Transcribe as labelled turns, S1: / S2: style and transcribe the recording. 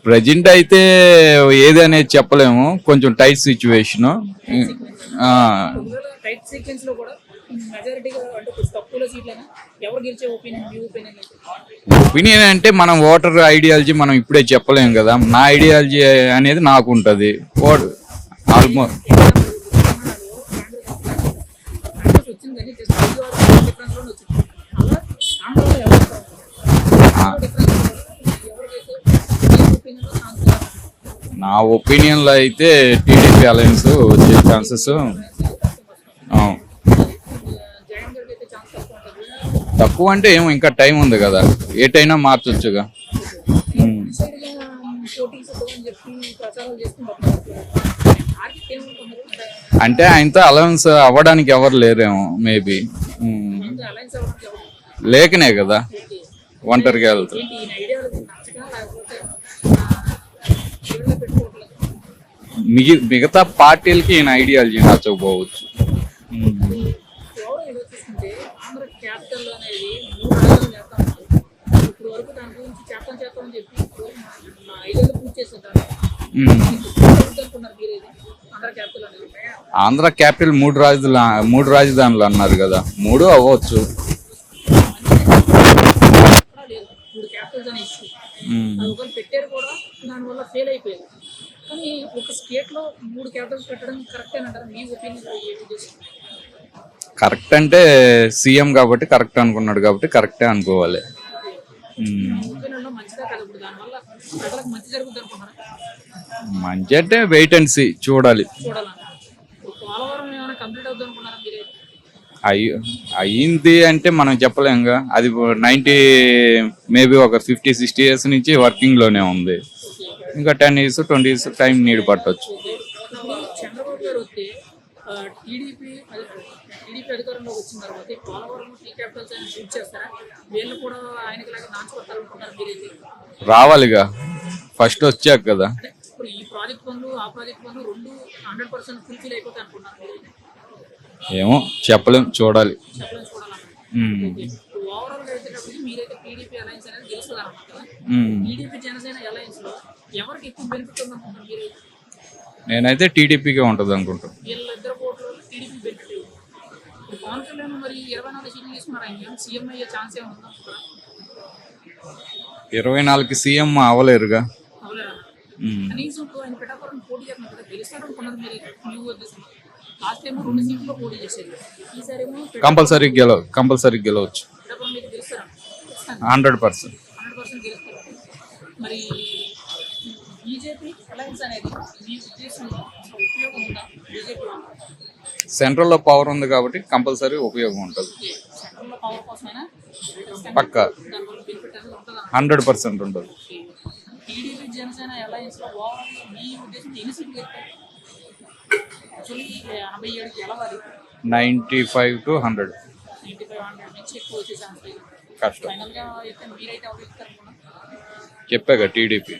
S1: Present అయితే ఏది అనేది చెప్పలేము, కొంచెం టైట్ సిచ్యువేషన్. ఒపీనియన్ అంటే మనం ఓటర్ ఐడియాలజీ మనం ఇప్పుడే చెప్పలేము కదా. నా ఐడియాలజీ అనేది నాకు ఉంటుంది. ఆల్మోస్ట్ నా ఒపీనియన్లో అయితే టీడీపీ అలయన్స్ వచ్చే ఛాన్సెస్ తక్కువ. అంటే ఏమో ఇంకా టైం ఉంది కదా, ఏటైనా మార్చొచ్చుగా. అంటే ఆయనతో అలయన్స్ అవ్వడానికి ఎవరు లేరేమో మేబీ. లేకనే కదా ఒంటరిగా వెళ్తారు. మిగతా పార్టీలకి ఈయన ఐడియాలజీ నచ్చకపోవచ్చు. ఆంధ్ర క్యాపిటల్ మూడు రాజధానులు అన్నారు కదా, 3 అవ్వచ్చు. కరెక్ట్ అంటే సీఎం కాబట్టి కరెక్ట్ అనుకున్నాడు కాబట్టి కరెక్టే అనుకోవాలి. మంచి అంటే వెయిట్ అండ్ సీ, చూడాలి. అయ్యింది అంటే మనం చెప్పలేంగా. అది 90 మేబీ ఒక 50-60 years నుంచి వర్కింగ్ లోనే ఉంది. ఇంకా 10 years 20 years టైం నీడ్ పట్టవచ్చు. రావాలిగా, ఫస్ట్ వచ్చాక కదా. ఏమో చెప్పలేం, చూడాలి. నేనైతే టీడీపీకే ఉంటుంది అనుకుంటాను. 24 సీఎం అవ్వలేరుగా. కంపల్సరీ గెలవచ్చు 100%. సెంట్రల్లో పవర్ ఉంది కాబట్టి కంపల్సరీ ఉపయోగం ఉంటుంది. పక్క 100% ఉంటుంది. 95 to 100 కష్టం. చెప్పాగా టీడీపీ.